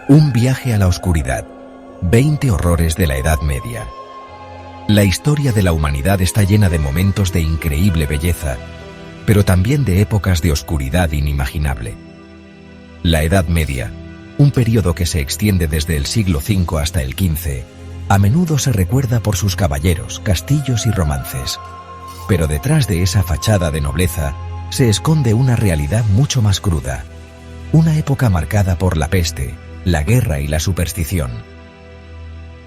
Un viaje a la oscuridad. 20 horrores de la Edad Media. La historia de la humanidad está llena de momentos de increíble belleza, pero también de épocas de oscuridad inimaginable. La Edad Media, un período que se extiende desde el siglo V hasta el XV, a menudo se recuerda por sus caballeros, castillos y romances. Pero detrás de esa fachada de nobleza se esconde una realidad mucho más cruda. Una época marcada por la peste, la guerra y la superstición.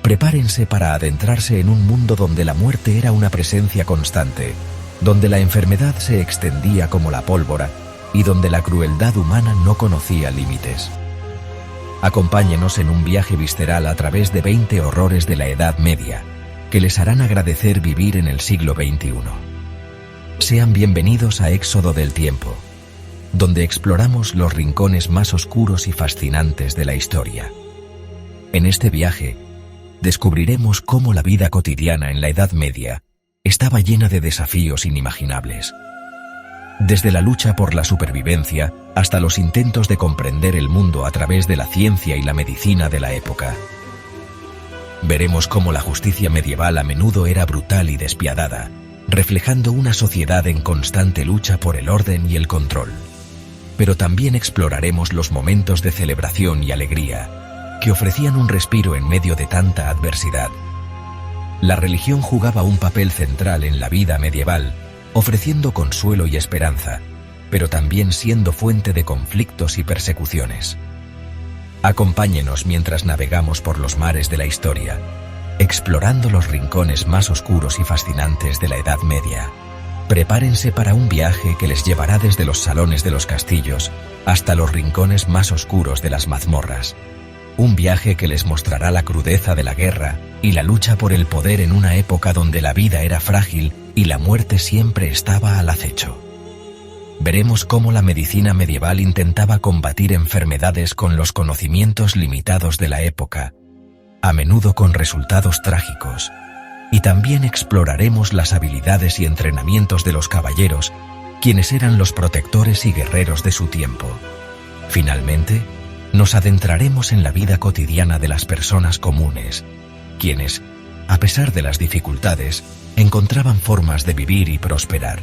Prepárense para adentrarse en un mundo donde la muerte era una presencia constante, donde la enfermedad se extendía como la pólvora y donde la crueldad humana no conocía límites. Acompáñenos en un viaje visceral a través de 20 horrores de la Edad Media, que les harán agradecer vivir en el siglo XXI. Sean bienvenidos a Éxodo del Tiempo, donde exploramos los rincones más oscuros y fascinantes de la historia. En este viaje, descubriremos cómo la vida cotidiana en la Edad Media estaba llena de desafíos inimaginables. Desde la lucha por la supervivencia hasta los intentos de comprender el mundo a través de la ciencia y la medicina de la época. Veremos cómo la justicia medieval a menudo era brutal y despiadada, reflejando una sociedad en constante lucha por el orden y el control. Pero también exploraremos los momentos de celebración y alegría, que ofrecían un respiro en medio de tanta adversidad. La religión jugaba un papel central en la vida medieval, ofreciendo consuelo y esperanza, pero también siendo fuente de conflictos y persecuciones. Acompáñenos mientras navegamos por los mares de la historia, explorando los rincones más oscuros y fascinantes de la Edad Media. Prepárense para un viaje que les llevará desde los salones de los castillos hasta los rincones más oscuros de las mazmorras. Un viaje que les mostrará la crudeza de la guerra y la lucha por el poder en una época donde la vida era frágil y la muerte siempre estaba al acecho. Veremos cómo la medicina medieval intentaba combatir enfermedades con los conocimientos limitados de la época, a menudo con resultados trágicos. Y también exploraremos las habilidades y entrenamientos de los caballeros, quienes eran los protectores y guerreros de su tiempo. Finalmente, nos adentraremos en la vida cotidiana de las personas comunes, quienes, a pesar de las dificultades, encontraban formas de vivir y prosperar.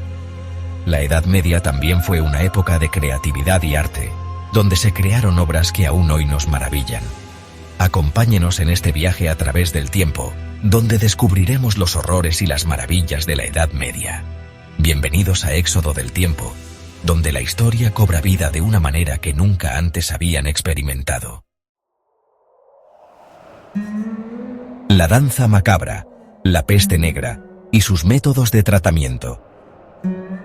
La Edad Media también fue una época de creatividad y arte, donde se crearon obras que aún hoy nos maravillan. Acompáñenos en este viaje a través del tiempo, donde descubriremos los horrores y las maravillas de la Edad Media. Bienvenidos a Éxodo del Tiempo, donde la historia cobra vida de una manera que nunca antes habían experimentado. La danza macabra, la peste negra y sus métodos de tratamiento.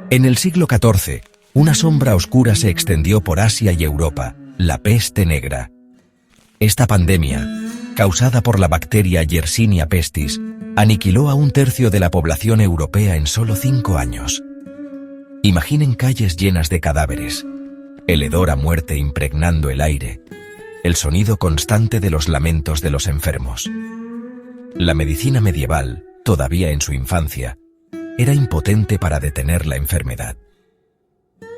En el siglo XIV, una sombra oscura se extendió por Asia y Europa, la peste negra. Esta pandemia, causada por la bacteria Yersinia pestis, aniquiló a 1/3 de la población europea en solo 5 años. Imaginen calles llenas de cadáveres, el hedor a muerte impregnando el aire, el sonido constante de los lamentos de los enfermos. La medicina medieval, todavía en su infancia, era impotente para detener la enfermedad.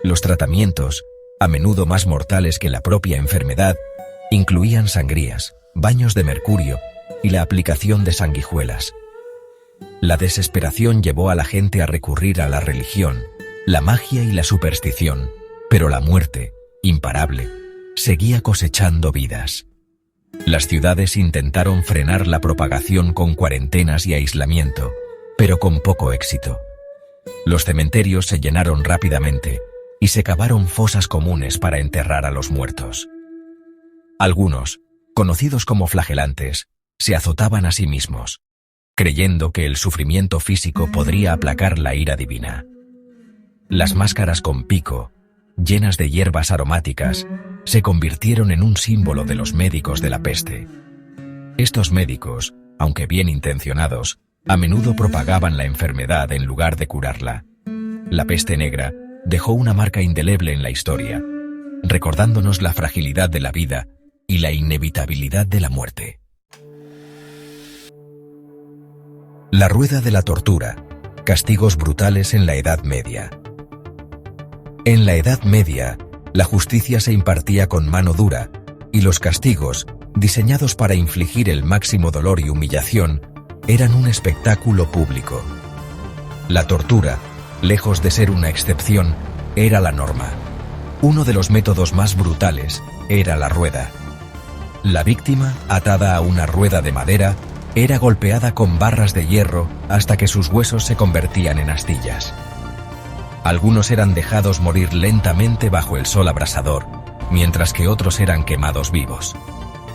Los tratamientos, a menudo más mortales que la propia enfermedad, incluían sangrías, baños de mercurio y la aplicación de sanguijuelas. La desesperación llevó a la gente a recurrir a la religión, la magia y la superstición, pero la muerte, imparable, seguía cosechando vidas. Las ciudades intentaron frenar la propagación con cuarentenas y aislamiento, pero con poco éxito. Los cementerios se llenaron rápidamente y se cavaron fosas comunes para enterrar a los muertos. Algunos, conocidos como flagelantes, se azotaban a sí mismos, creyendo que el sufrimiento físico podría aplacar la ira divina. Las máscaras con pico, llenas de hierbas aromáticas, se convirtieron en un símbolo de los médicos de la peste. Estos médicos, aunque bien intencionados, a menudo propagaban la enfermedad en lugar de curarla. La peste negra dejó una marca indeleble en la historia, recordándonos la fragilidad de la vida y la inevitabilidad de la muerte. La rueda de la tortura, castigos brutales en la Edad Media. En la Edad Media, la justicia se impartía con mano dura y los castigos, diseñados para infligir el máximo dolor y humillación, eran un espectáculo público. La tortura, lejos de ser una excepción, era la norma. Uno de los métodos más brutales era la rueda. La víctima, atada a una rueda de madera, era golpeada con barras de hierro hasta que sus huesos se convertían en astillas. Algunos eran dejados morir lentamente bajo el sol abrasador, mientras que otros eran quemados vivos.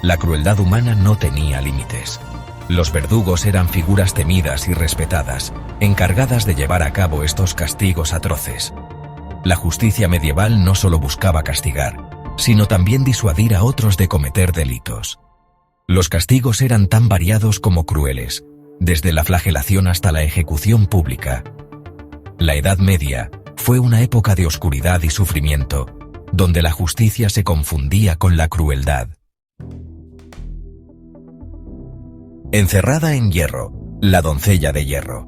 La crueldad humana no tenía límites. Los verdugos eran figuras temidas y respetadas, encargadas de llevar a cabo estos castigos atroces. La justicia medieval no solo buscaba castigar, sino también disuadir a otros de cometer delitos. Los castigos eran tan variados como crueles, desde la flagelación hasta la ejecución pública. La Edad Media fue una época de oscuridad y sufrimiento, donde la justicia se confundía con la crueldad. Encerrada en hierro, la doncella de hierro.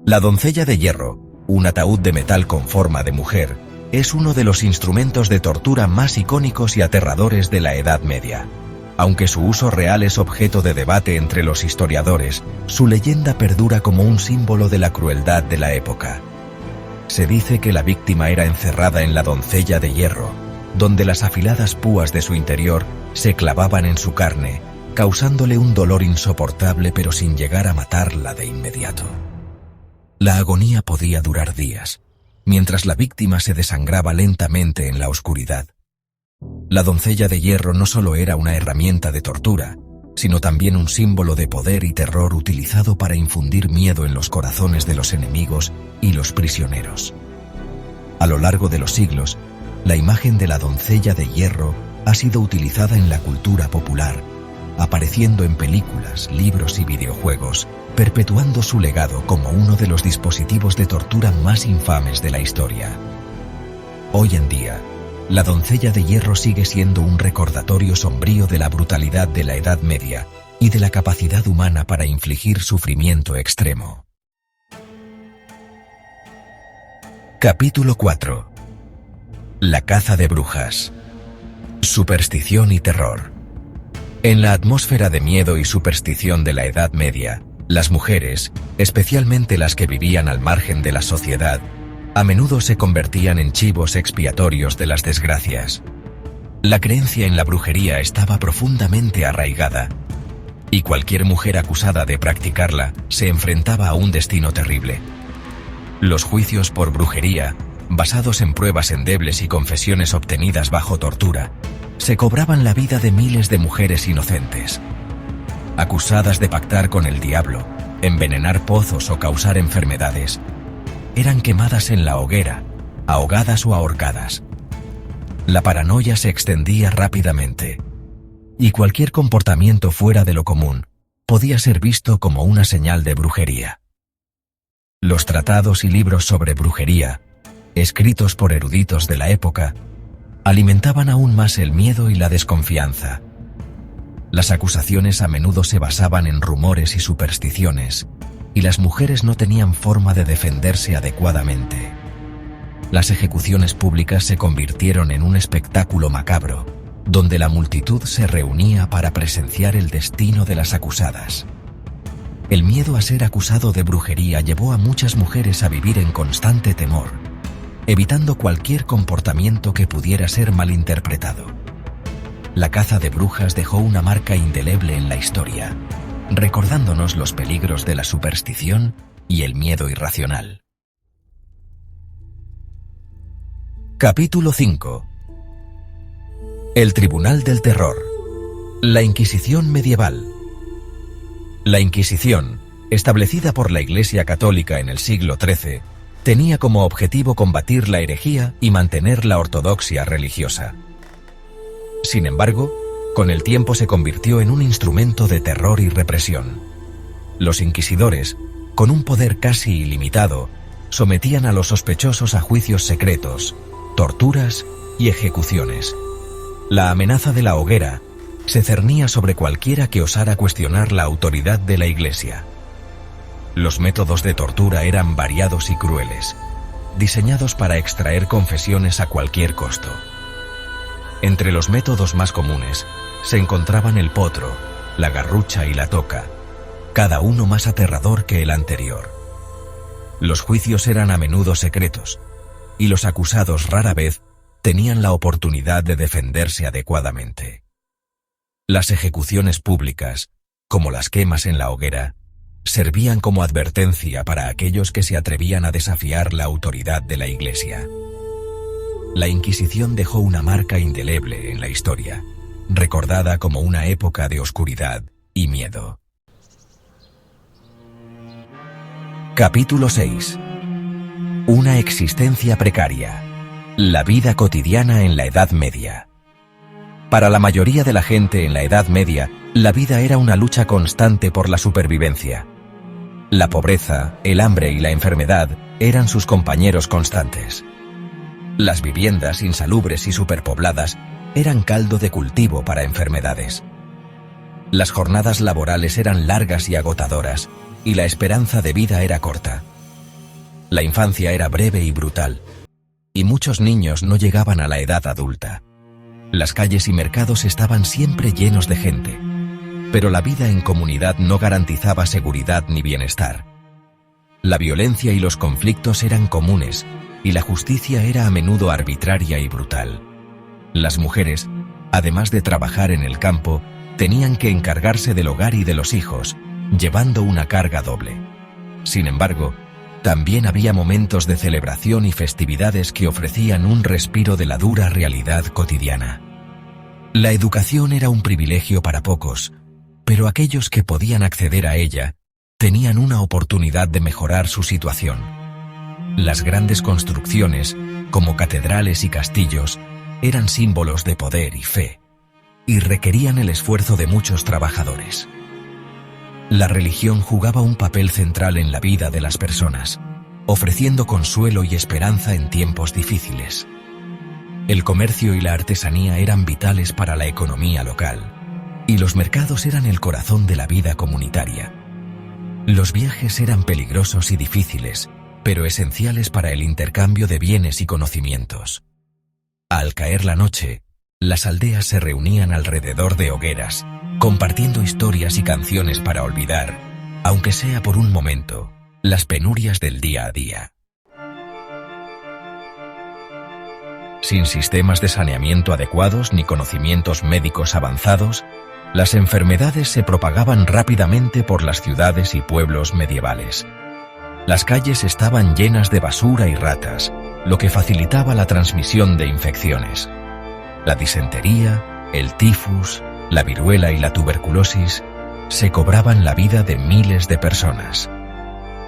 La doncella de hierro, un ataúd de metal con forma de mujer, es uno de los instrumentos de tortura más icónicos y aterradores de la Edad Media. Aunque su uso real es objeto de debate entre los historiadores, su leyenda perdura como un símbolo de la crueldad de la época. Se dice que la víctima era encerrada en la doncella de hierro, donde las afiladas púas de su interior se clavaban en su carne, causándole un dolor insoportable pero sin llegar a matarla de inmediato. La agonía podía durar días, mientras la víctima se desangraba lentamente en la oscuridad. La doncella de hierro no solo era una herramienta de tortura, sino también un símbolo de poder y terror utilizado para infundir miedo en los corazones de los enemigos y los prisioneros. A lo largo de los siglos, la imagen de la doncella de hierro ha sido utilizada en la cultura popular, apareciendo en películas, libros y videojuegos, perpetuando su legado como uno de los dispositivos de tortura más infames de la historia. Hoy en día, la doncella de hierro sigue siendo un recordatorio sombrío de la brutalidad de la Edad Media y de la capacidad humana para infligir sufrimiento extremo. Capítulo 4. La caza de brujas. Superstición y terror. En la atmósfera de miedo y superstición de la Edad Media, las mujeres, especialmente las que vivían al margen de la sociedad, a menudo se convertían en chivos expiatorios de las desgracias. La creencia en la brujería estaba profundamente arraigada, y cualquier mujer acusada de practicarla se enfrentaba a un destino terrible. Los juicios por brujería, basados en pruebas endebles y confesiones obtenidas bajo tortura, se cobraban la vida de miles de mujeres inocentes. Acusadas de pactar con el diablo, envenenar pozos o causar enfermedades, eran quemadas en la hoguera, ahogadas o ahorcadas. La paranoia se extendía rápidamente, y cualquier comportamiento fuera de lo común podía ser visto como una señal de brujería. Los tratados y libros sobre brujería, escritos por eruditos de la época, alimentaban aún más el miedo y la desconfianza. Las acusaciones a menudo se basaban en rumores y supersticiones, y las mujeres no tenían forma de defenderse adecuadamente. Las ejecuciones públicas se convirtieron en un espectáculo macabro, donde la multitud se reunía para presenciar el destino de las acusadas. El miedo a ser acusado de brujería llevó a muchas mujeres a vivir en constante temor, evitando cualquier comportamiento que pudiera ser malinterpretado. La caza de brujas dejó una marca indeleble en la historia, recordándonos los peligros de la superstición y el miedo irracional. Capítulo 5. El Tribunal del Terror. La Inquisición medieval. La Inquisición, establecida por la Iglesia Católica en el siglo XIII, tenía como objetivo combatir la herejía y mantener la ortodoxia religiosa. Sin embargo, con el tiempo se convirtió en un instrumento de terror y represión. Los inquisidores, con un poder casi ilimitado, sometían a los sospechosos a juicios secretos, torturas y ejecuciones. La amenaza de la hoguera se cernía sobre cualquiera que osara cuestionar la autoridad de la Iglesia. Los métodos de tortura eran variados y crueles, diseñados para extraer confesiones a cualquier costo. Entre los métodos más comunes se encontraban el potro, la garrucha y la toca, cada uno más aterrador que el anterior. Los juicios eran a menudo secretos, y los acusados rara vez tenían la oportunidad de defenderse adecuadamente. Las ejecuciones públicas, como las quemas en la hoguera, servían como advertencia para aquellos que se atrevían a desafiar la autoridad de la Iglesia. La Inquisición dejó una marca indeleble en la historia, recordada como una época de oscuridad y miedo. Capítulo 6. Una existencia precaria. La vida cotidiana en la Edad Media. Para la mayoría de la gente en la Edad Media, la vida era una lucha constante por la supervivencia. La pobreza, el hambre y la enfermedad eran sus compañeros constantes. Las viviendas insalubres y superpobladas eran caldo de cultivo para enfermedades. Las jornadas laborales eran largas y agotadoras, y la esperanza de vida era corta. La infancia era breve y brutal, y muchos niños no llegaban a la edad adulta. Las calles y mercados estaban siempre llenos de gente, pero la vida en comunidad no garantizaba seguridad ni bienestar. La violencia y los conflictos eran comunes, y la justicia era a menudo arbitraria y brutal. Las mujeres, además de trabajar en el campo, tenían que encargarse del hogar y de los hijos, llevando una carga doble. Sin embargo, también había momentos de celebración y festividades que ofrecían un respiro de la dura realidad cotidiana. La educación era un privilegio para pocos, pero aquellos que podían acceder a ella tenían una oportunidad de mejorar su situación. Las grandes construcciones, como catedrales y castillos, eran símbolos de poder y fe, y requerían el esfuerzo de muchos trabajadores. La religión jugaba un papel central en la vida de las personas, ofreciendo consuelo y esperanza en tiempos difíciles. El comercio y la artesanía eran vitales para la economía local, y los mercados eran el corazón de la vida comunitaria. Los viajes eran peligrosos y difíciles, pero esenciales para el intercambio de bienes y conocimientos. Al caer la noche, las aldeas se reunían alrededor de hogueras, compartiendo historias y canciones para olvidar, aunque sea por un momento, las penurias del día a día. Sin sistemas de saneamiento adecuados ni conocimientos médicos avanzados, las enfermedades se propagaban rápidamente por las ciudades y pueblos medievales. Las calles estaban llenas de basura y ratas, lo que facilitaba la transmisión de infecciones. La disentería, el tifus, la viruela y la tuberculosis se cobraban la vida de miles de personas.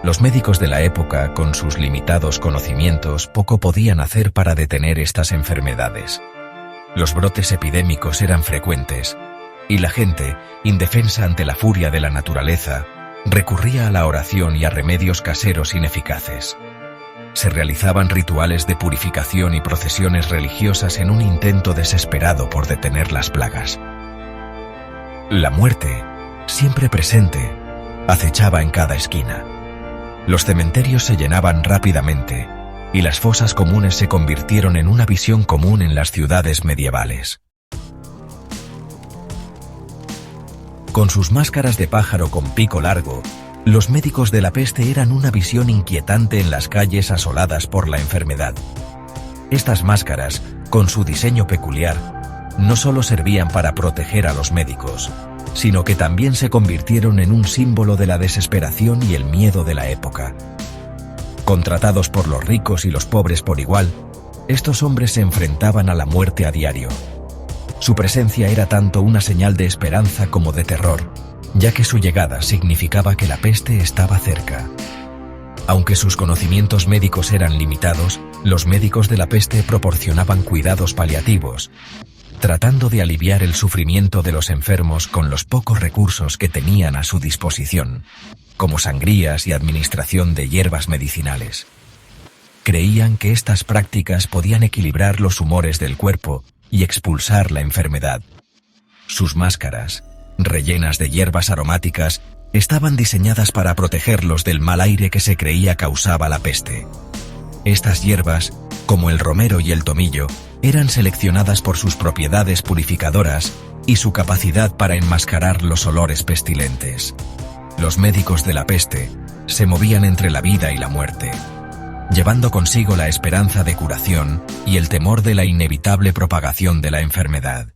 Los médicos de la época, con sus limitados conocimientos, poco podían hacer para detener estas enfermedades. Los brotes epidémicos eran frecuentes, y la gente, indefensa ante la furia de la naturaleza, recurría a la oración y a remedios caseros ineficaces. Se realizaban rituales de purificación y procesiones religiosas en un intento desesperado por detener las plagas. La muerte, siempre presente, acechaba en cada esquina. Los cementerios se llenaban rápidamente, y las fosas comunes se convirtieron en una visión común en las ciudades medievales. Con sus máscaras de pájaro con pico largo, los médicos de la peste eran una visión inquietante en las calles asoladas por la enfermedad. Estas máscaras, con su diseño peculiar, no solo servían para proteger a los médicos, sino que también se convirtieron en un símbolo de la desesperación y el miedo de la época. Contratados por los ricos y los pobres por igual, estos hombres se enfrentaban a la muerte a diario. Su presencia era tanto una señal de esperanza como de terror, ya que su llegada significaba que la peste estaba cerca. Aunque sus conocimientos médicos eran limitados, los médicos de la peste proporcionaban cuidados paliativos, tratando de aliviar el sufrimiento de los enfermos con los pocos recursos que tenían a su disposición, como sangrías y administración de hierbas medicinales. Creían que estas prácticas podían equilibrar los humores del cuerpo y expulsar la enfermedad. Sus máscaras, rellenas de hierbas aromáticas, estaban diseñadas para protegerlos del mal aire que se creía causaba la peste. Estas hierbas como el romero y el tomillo, eran seleccionadas por sus propiedades purificadoras y su capacidad para enmascarar los olores pestilentes. Los médicos de la peste se movían entre la vida y la muerte, llevando consigo la esperanza de curación y el temor de la inevitable propagación de la enfermedad.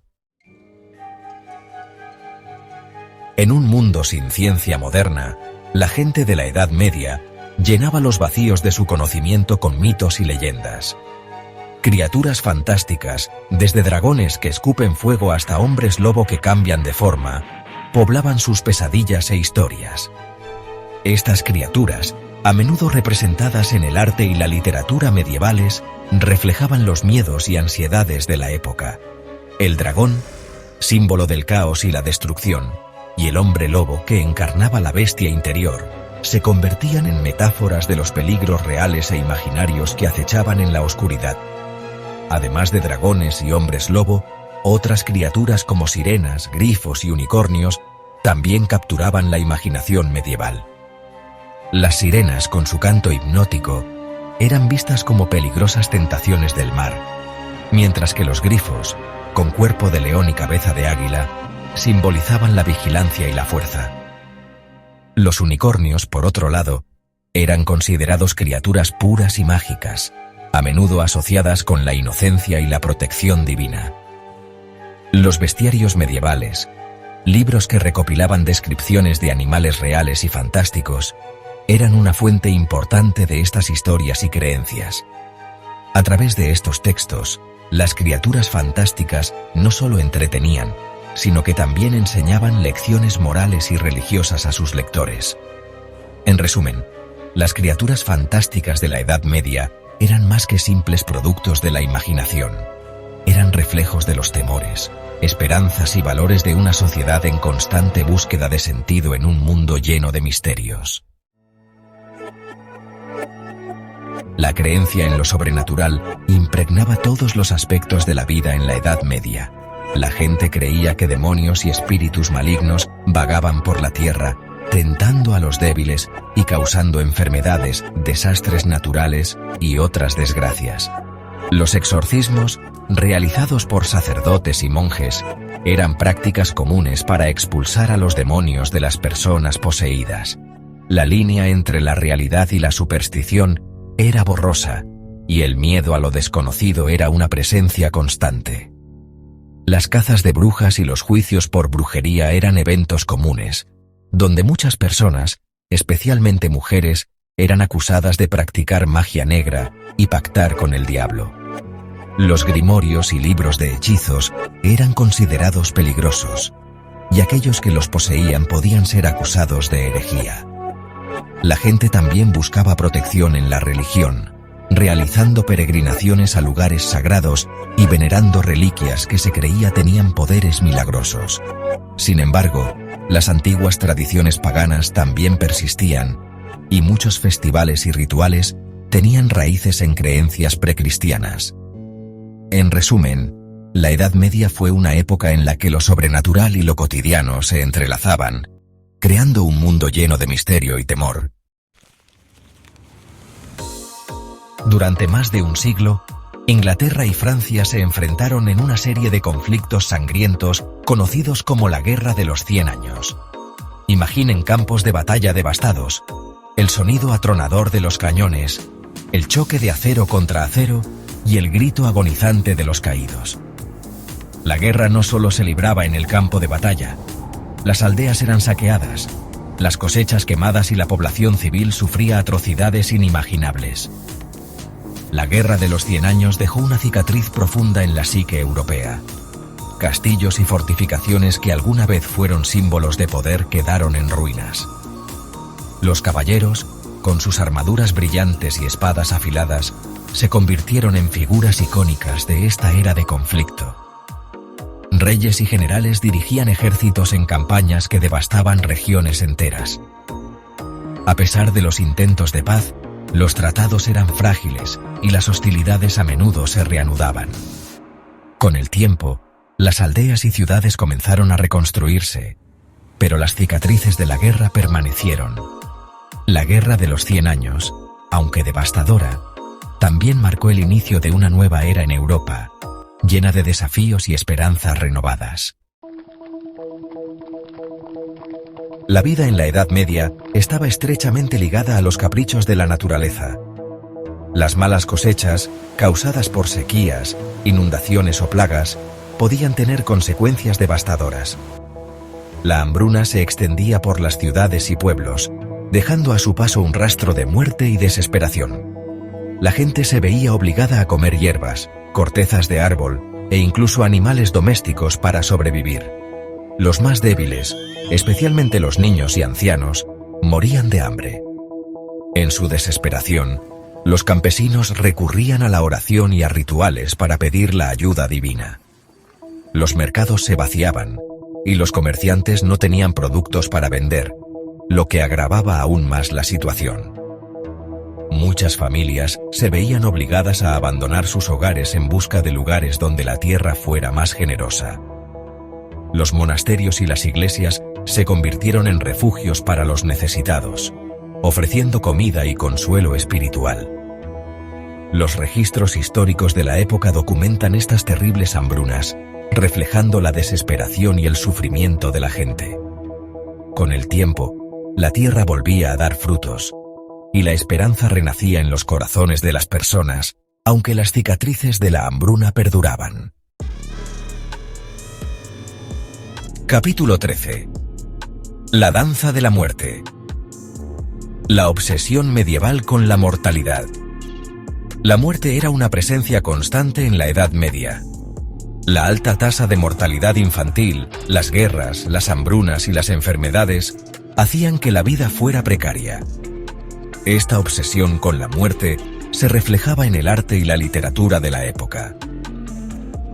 En un mundo sin ciencia moderna, la gente de la Edad Media llenaba los vacíos de su conocimiento con mitos y leyendas. Criaturas fantásticas, desde dragones que escupen fuego hasta hombres lobo que cambian de forma, poblaban sus pesadillas e historias. Estas criaturas, a menudo representadas en el arte y la literatura medievales, reflejaban los miedos y ansiedades de la época. El dragón, símbolo del caos y la destrucción, y el hombre lobo, que encarnaba la bestia interior, se convertían en metáforas de los peligros reales e imaginarios que acechaban en la oscuridad. Además de dragones y hombres lobo, otras criaturas como sirenas, grifos y unicornios también capturaban la imaginación medieval. Las sirenas, con su canto hipnótico, eran vistas como peligrosas tentaciones del mar, mientras que los grifos, con cuerpo de león y cabeza de águila, simbolizaban la vigilancia y la fuerza. Los unicornios, por otro lado, eran considerados criaturas puras y mágicas, a menudo asociadas con la inocencia y la protección divina. Los bestiarios medievales, libros que recopilaban descripciones de animales reales y fantásticos, eran una fuente importante de estas historias y creencias. A través de estos textos, las criaturas fantásticas no solo entretenían, sino que también enseñaban lecciones morales y religiosas a sus lectores. En resumen, las criaturas fantásticas de la Edad Media eran más que simples productos de la imaginación. Eran reflejos de los temores, esperanzas y valores de una sociedad en constante búsqueda de sentido en un mundo lleno de misterios. La creencia en lo sobrenatural impregnaba todos los aspectos de la vida en la Edad Media. La gente creía que demonios y espíritus malignos vagaban por la tierra, tentando a los débiles y causando enfermedades, desastres naturales y otras desgracias. Los exorcismos, realizados por sacerdotes y monjes, eran prácticas comunes para expulsar a los demonios de las personas poseídas. La línea entre la realidad y la superstición era borrosa, y el miedo a lo desconocido era una presencia constante. Las cazas de brujas y los juicios por brujería eran eventos comunes, donde muchas personas, especialmente mujeres, eran acusadas de practicar magia negra y pactar con el diablo. Los grimorios y libros de hechizos eran considerados peligrosos, y aquellos que los poseían podían ser acusados de herejía. La gente también buscaba protección en la religión, realizando peregrinaciones a lugares sagrados y venerando reliquias que se creía tenían poderes milagrosos. Sin embargo, las antiguas tradiciones paganas también persistían, y muchos festivales y rituales tenían raíces en creencias precristianas. En resumen, la Edad Media fue una época en la que lo sobrenatural y lo cotidiano se entrelazaban, creando un mundo lleno de misterio y temor. Durante más de un siglo, Inglaterra y Francia se enfrentaron en una serie de conflictos sangrientos conocidos como la Guerra de los 100 Años. Imaginen campos de batalla devastados, el sonido atronador de los cañones, el choque de acero contra acero y el grito agonizante de los caídos. La guerra no solo se libraba en el campo de batalla, las aldeas eran saqueadas, las cosechas quemadas y la población civil sufría atrocidades inimaginables. La Guerra de los 100 Años dejó una cicatriz profunda en la psique europea. Castillos y fortificaciones que alguna vez fueron símbolos de poder quedaron en ruinas. Los caballeros, con sus armaduras brillantes y espadas afiladas, se convirtieron en figuras icónicas de esta era de conflicto. Reyes y generales dirigían ejércitos en campañas que devastaban regiones enteras. A pesar de los intentos de paz, los tratados eran frágiles y las hostilidades a menudo se reanudaban. Con el tiempo, las aldeas y ciudades comenzaron a reconstruirse, pero las cicatrices de la guerra permanecieron. La Guerra de los 100 Años, aunque devastadora, también marcó el inicio de una nueva era en Europa, llena de desafíos y esperanzas renovadas. La vida en la Edad Media estaba estrechamente ligada a los caprichos de la naturaleza. Las malas cosechas, causadas por sequías, inundaciones o plagas, podían tener consecuencias devastadoras. La hambruna se extendía por las ciudades y pueblos, dejando a su paso un rastro de muerte y desesperación. La gente se veía obligada a comer hierbas, cortezas de árbol e incluso animales domésticos para sobrevivir. Los más débiles, especialmente los niños y ancianos, morían de hambre. En su desesperación, los campesinos recurrían a la oración y a rituales para pedir la ayuda divina. Los mercados se vaciaban y los comerciantes no tenían productos para vender, lo que agravaba aún más la situación. Muchas familias se veían obligadas a abandonar sus hogares en busca de lugares donde la tierra fuera más generosa. Los monasterios y las iglesias se convirtieron en refugios para los necesitados, ofreciendo comida y consuelo espiritual. Los registros históricos de la época documentan estas terribles hambrunas, reflejando la desesperación y el sufrimiento de la gente. Con el tiempo, la tierra volvía a dar frutos, y la esperanza renacía en los corazones de las personas, aunque las cicatrices de la hambruna perduraban. Capítulo 13. La danza de la muerte. La obsesión medieval con la mortalidad. La muerte era una presencia constante en la Edad Media. La alta tasa de mortalidad infantil, las guerras, las hambrunas y las enfermedades hacían que la vida fuera precaria. Esta obsesión con la muerte se reflejaba en el arte y la literatura de la época.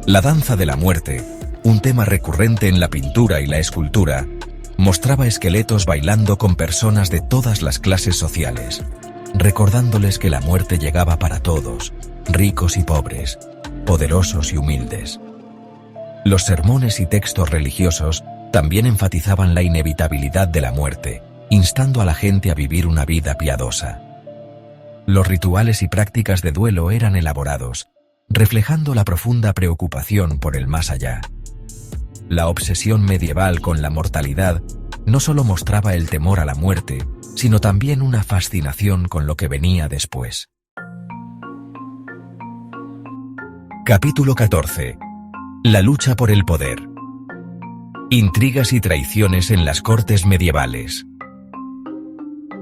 La danza de la muerte, un tema recurrente en la pintura y la escultura, mostraba esqueletos bailando con personas de todas las clases sociales, recordándoles que la muerte llegaba para todos, ricos y pobres, poderosos y humildes. Los sermones y textos religiosos también enfatizaban la inevitabilidad de la muerte, instando a la gente a vivir una vida piadosa. Los rituales y prácticas de duelo eran elaborados, reflejando la profunda preocupación por el más allá. La obsesión medieval con la mortalidad no solo mostraba el temor a la muerte, sino también una fascinación con lo que venía después. Capítulo 14. La lucha por el poder. Intrigas y traiciones en las cortes medievales.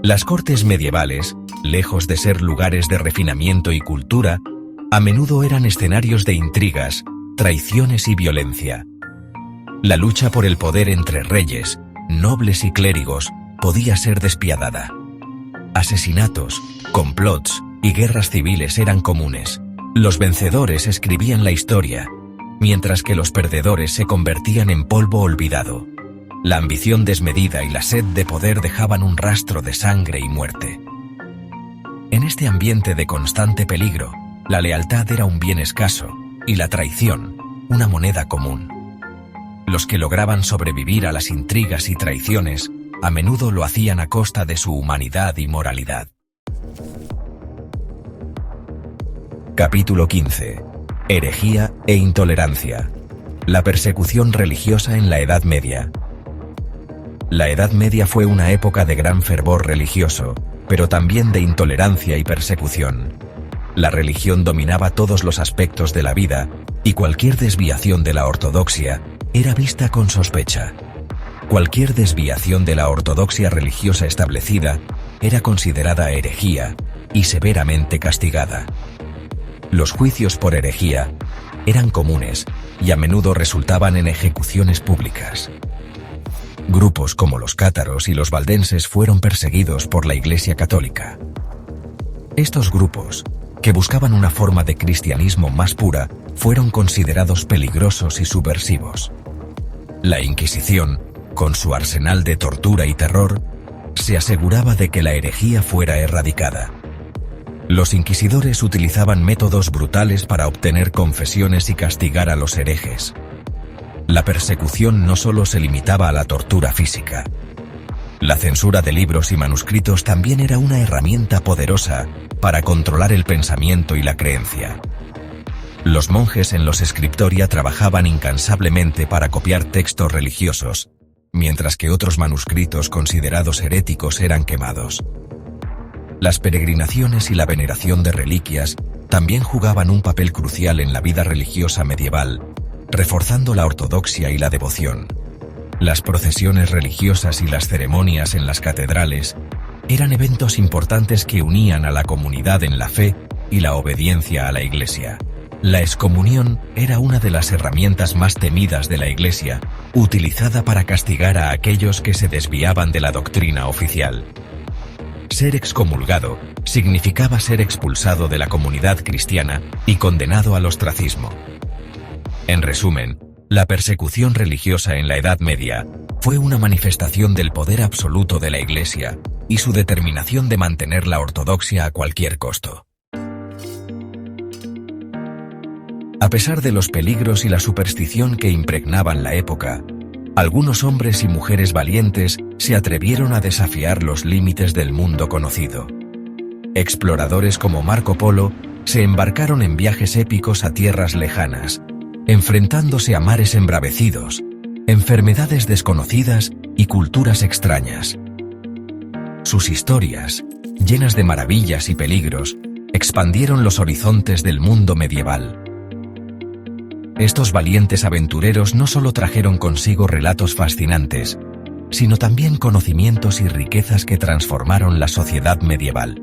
Las cortes medievales, lejos de ser lugares de refinamiento y cultura, a menudo eran escenarios de intrigas, traiciones y violencia. La lucha por el poder entre reyes, nobles y clérigos podía ser despiadada. Asesinatos, complots y guerras civiles eran comunes. Los vencedores escribían la historia, mientras que los perdedores se convertían en polvo olvidado. La ambición desmedida y la sed de poder dejaban un rastro de sangre y muerte. En este ambiente de constante peligro, la lealtad era un bien escaso y la traición, una moneda común. Los que lograban sobrevivir a las intrigas y traiciones, a menudo lo hacían a costa de su humanidad y moralidad. Capítulo 15. Herejía e intolerancia. La persecución religiosa en la Edad Media. La Edad Media fue una época de gran fervor religioso, pero también de intolerancia y persecución. La religión dominaba todos los aspectos de la vida, y cualquier desviación de la ortodoxia era vista con sospecha. Cualquier desviación de la ortodoxia religiosa establecida era considerada herejía y severamente castigada. Los juicios por herejía eran comunes y a menudo resultaban en ejecuciones públicas. Grupos como los cátaros y los valdenses fueron perseguidos por la Iglesia Católica. Estos grupos, que buscaban una forma de cristianismo más pura, fueron considerados peligrosos y subversivos. La Inquisición, con su arsenal de tortura y terror, se aseguraba de que la herejía fuera erradicada. Los inquisidores utilizaban métodos brutales para obtener confesiones y castigar a los herejes. La persecución no solo se limitaba a la tortura física. La censura de libros y manuscritos también era una herramienta poderosa para controlar el pensamiento y la creencia. Los monjes en los scriptoria trabajaban incansablemente para copiar textos religiosos, mientras que otros manuscritos considerados heréticos eran quemados. Las peregrinaciones y la veneración de reliquias también jugaban un papel crucial en la vida religiosa medieval, reforzando la ortodoxia y la devoción. Las procesiones religiosas y las ceremonias en las catedrales eran eventos importantes que unían a la comunidad en la fe y la obediencia a la Iglesia. La excomunión era una de las herramientas más temidas de la Iglesia, utilizada para castigar a aquellos que se desviaban de la doctrina oficial. Ser excomulgado significaba ser expulsado de la comunidad cristiana y condenado al ostracismo. En resumen, la persecución religiosa en la Edad Media fue una manifestación del poder absoluto de la Iglesia y su determinación de mantener la ortodoxia a cualquier costo. A pesar de los peligros y la superstición que impregnaban la época, algunos hombres y mujeres valientes se atrevieron a desafiar los límites del mundo conocido. Exploradores como Marco Polo se embarcaron en viajes épicos a tierras lejanas, enfrentándose a mares embravecidos, enfermedades desconocidas y culturas extrañas. Sus historias, llenas de maravillas y peligros, expandieron los horizontes del mundo medieval. Estos valientes aventureros no solo trajeron consigo relatos fascinantes, sino también conocimientos y riquezas que transformaron la sociedad medieval.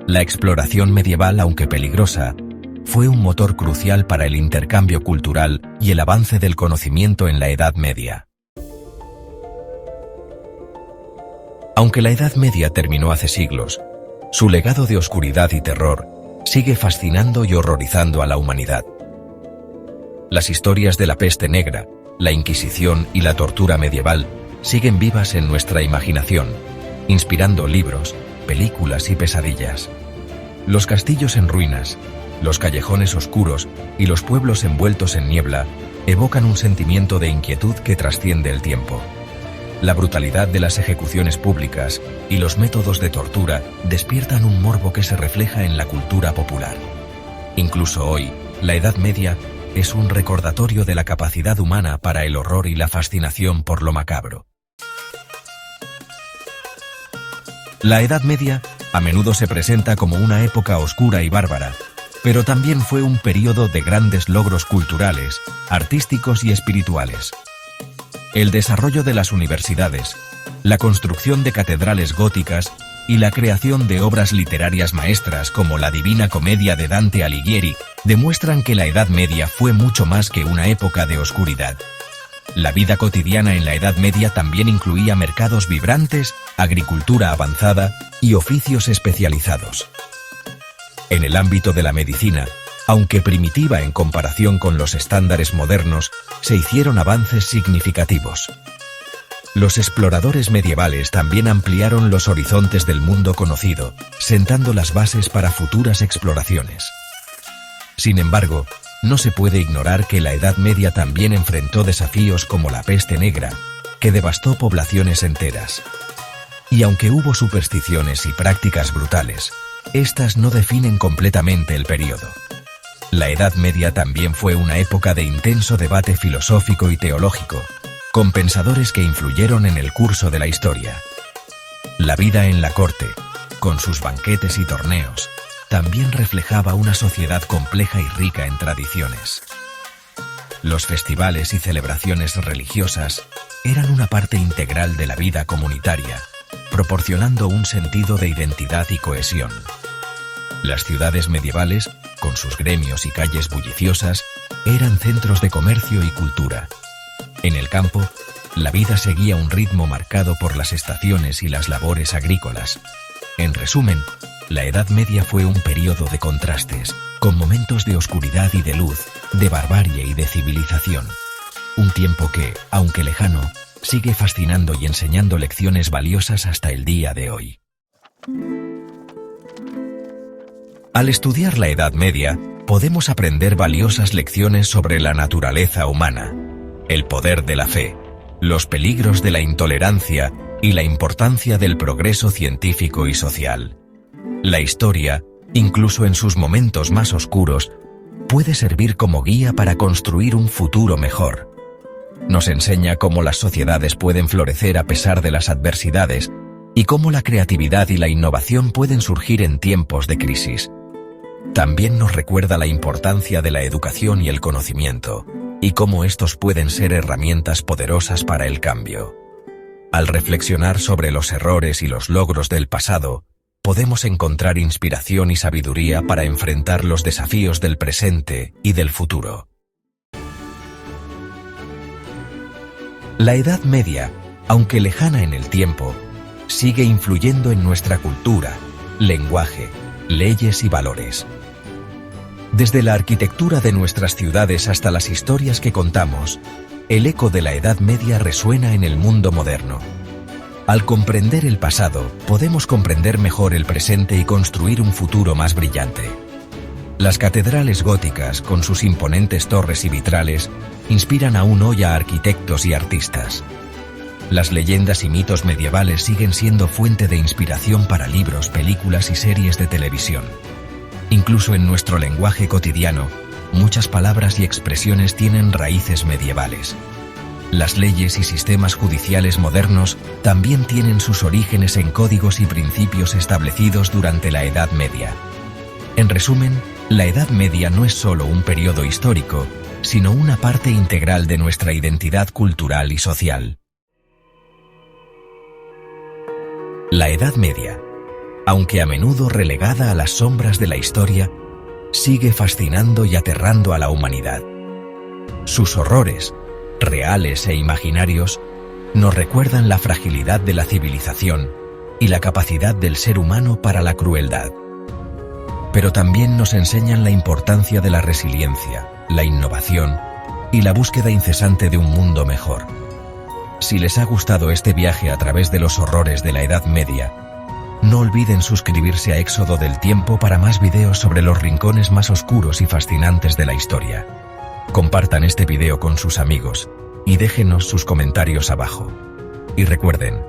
La exploración medieval, aunque peligrosa, fue un motor crucial para el intercambio cultural y el avance del conocimiento en la Edad Media. Aunque la Edad Media terminó hace siglos, su legado de oscuridad y terror sigue fascinando y horrorizando a la humanidad. Las historias de la peste negra, la Inquisición y la tortura medieval siguen vivas en nuestra imaginación, inspirando libros, películas y pesadillas. Los castillos en ruinas, los callejones oscuros y los pueblos envueltos en niebla evocan un sentimiento de inquietud que trasciende el tiempo. La brutalidad de las ejecuciones públicas y los métodos de tortura despiertan un morbo que se refleja en la cultura popular. Incluso hoy, la Edad Media es un recordatorio de la capacidad humana para el horror y la fascinación por lo macabro. La Edad Media a menudo se presenta como una época oscura y bárbara, pero también fue un período de grandes logros culturales, artísticos y espirituales. El desarrollo de las universidades, la construcción de catedrales góticas y la creación de obras literarias maestras como la Divina Comedia de Dante Alighieri demuestran que la Edad Media fue mucho más que una época de oscuridad. La vida cotidiana en la Edad Media también incluía mercados vibrantes, agricultura avanzada y oficios especializados. En el ámbito de la medicina, aunque primitiva en comparación con los estándares modernos, se hicieron avances significativos. Los exploradores medievales también ampliaron los horizontes del mundo conocido, sentando las bases para futuras exploraciones. Sin embargo, no se puede ignorar que la Edad Media también enfrentó desafíos como la peste negra, que devastó poblaciones enteras. Y aunque hubo supersticiones y prácticas brutales, estas no definen completamente el período. La Edad Media también fue una época de intenso debate filosófico y teológico, con pensadores que influyeron en el curso de la historia. La vida en la corte, con sus banquetes y torneos, también reflejaba una sociedad compleja y rica en tradiciones. Los festivales y celebraciones religiosas eran una parte integral de la vida comunitaria, proporcionando un sentido de identidad y cohesión. Las ciudades medievales, con sus gremios y calles bulliciosas, eran centros de comercio y cultura. En el campo, la vida seguía un ritmo marcado por las estaciones y las labores agrícolas. En resumen, la Edad Media fue un período de contrastes, con momentos de oscuridad y de luz, de barbarie y de civilización. Un tiempo que, aunque lejano, sigue fascinando y enseñando lecciones valiosas hasta el día de hoy. Al estudiar la Edad Media, podemos aprender valiosas lecciones sobre la naturaleza humana, el poder de la fe, los peligros de la intolerancia y la importancia del progreso científico y social. La historia, incluso en sus momentos más oscuros, puede servir como guía para construir un futuro mejor. Nos enseña cómo las sociedades pueden florecer a pesar de las adversidades y cómo la creatividad y la innovación pueden surgir en tiempos de crisis. También nos recuerda la importancia de la educación y el conocimiento, y cómo estos pueden ser herramientas poderosas para el cambio. Al reflexionar sobre los errores y los logros del pasado, podemos encontrar inspiración y sabiduría para enfrentar los desafíos del presente y del futuro. La Edad Media, aunque lejana en el tiempo, sigue influyendo en nuestra cultura, lenguaje, leyes y valores. Desde la arquitectura de nuestras ciudades hasta las historias que contamos, el eco de la Edad Media resuena en el mundo moderno. Al comprender el pasado, podemos comprender mejor el presente y construir un futuro más brillante. Las catedrales góticas, con sus imponentes torres y vitrales, inspiran aún hoy a arquitectos y artistas. Las leyendas y mitos medievales siguen siendo fuente de inspiración para libros, películas y series de televisión. Incluso en nuestro lenguaje cotidiano, muchas palabras y expresiones tienen raíces medievales. Las leyes y sistemas judiciales modernos también tienen sus orígenes en códigos y principios establecidos durante la Edad Media. En resumen, la Edad Media no es solo un periodo histórico, sino una parte integral de nuestra identidad cultural y social. La Edad Media, aunque a menudo relegada a las sombras de la historia, sigue fascinando y aterrando a la humanidad. Sus horrores, reales e imaginarios, nos recuerdan la fragilidad de la civilización y la capacidad del ser humano para la crueldad. Pero también nos enseñan la importancia de la resiliencia, la innovación y la búsqueda incesante de un mundo mejor. Si les ha gustado este viaje a través de los horrores de la Edad Media, no olviden suscribirse a Éxodo del Tiempo para más videos sobre los rincones más oscuros y fascinantes de la historia. Compartan este video con sus amigos y déjenos sus comentarios abajo. Y recuerden,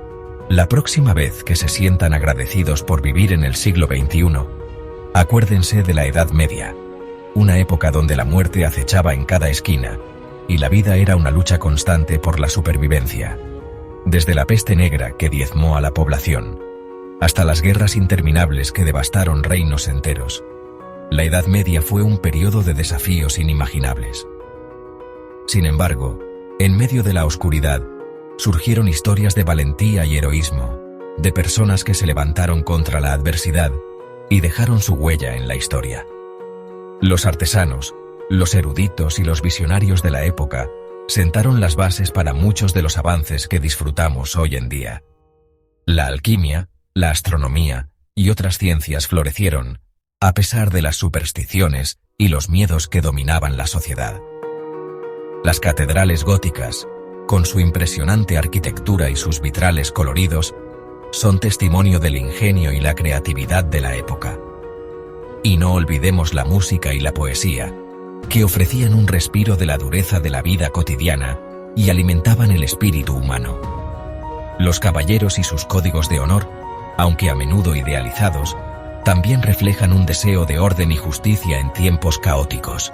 la próxima vez que se sientan agradecidos por vivir en el siglo XXI, acuérdense de la Edad Media, una época donde la muerte acechaba en cada esquina y la vida era una lucha constante por la supervivencia. Desde la peste negra que diezmó a la población, hasta las guerras interminables que devastaron reinos enteros, la Edad Media fue un periodo de desafíos inimaginables. Sin embargo, en medio de la oscuridad, surgieron historias de valentía y heroísmo, de personas que se levantaron contra la adversidad y dejaron su huella en la historia. Los artesanos, los eruditos y los visionarios de la época sentaron las bases para muchos de los avances que disfrutamos hoy en día. La alquimia, la astronomía y otras ciencias florecieron, a pesar de las supersticiones y los miedos que dominaban la sociedad. Las catedrales góticas, con su impresionante arquitectura y sus vitrales coloridos, son testimonio del ingenio y la creatividad de la época. Y no olvidemos la música y la poesía, que ofrecían un respiro de la dureza de la vida cotidiana y alimentaban el espíritu humano. Los caballeros y sus códigos de honor, aunque a menudo idealizados, también reflejan un deseo de orden y justicia en tiempos caóticos.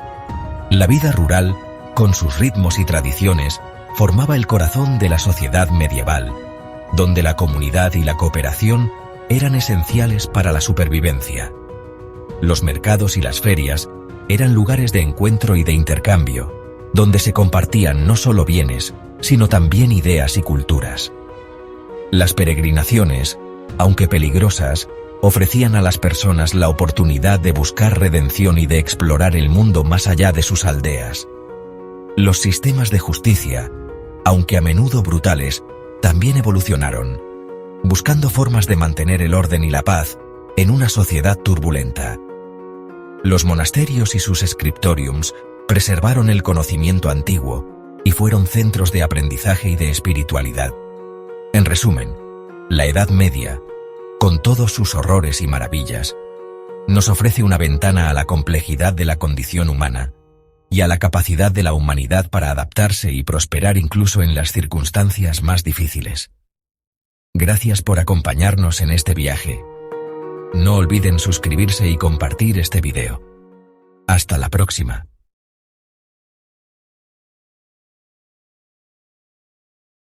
La vida rural, con sus ritmos y tradiciones, formaba el corazón de la sociedad medieval, donde la comunidad y la cooperación eran esenciales para la supervivencia. Los mercados y las ferias eran lugares de encuentro y de intercambio, donde se compartían no solo bienes, sino también ideas y culturas. Las peregrinaciones, aunque peligrosas, ofrecían a las personas la oportunidad de buscar redención y de explorar el mundo más allá de sus aldeas. Los sistemas de justicia, aunque a menudo brutales, también evolucionaron, buscando formas de mantener el orden y la paz en una sociedad turbulenta. Los monasterios y sus scriptoriums preservaron el conocimiento antiguo y fueron centros de aprendizaje y de espiritualidad. En resumen, la Edad Media, con todos sus horrores y maravillas, nos ofrece una ventana a la complejidad de la condición humana y a la capacidad de la humanidad para adaptarse y prosperar incluso en las circunstancias más difíciles. Gracias por acompañarnos en este viaje. No olviden suscribirse y compartir este video. Hasta la próxima.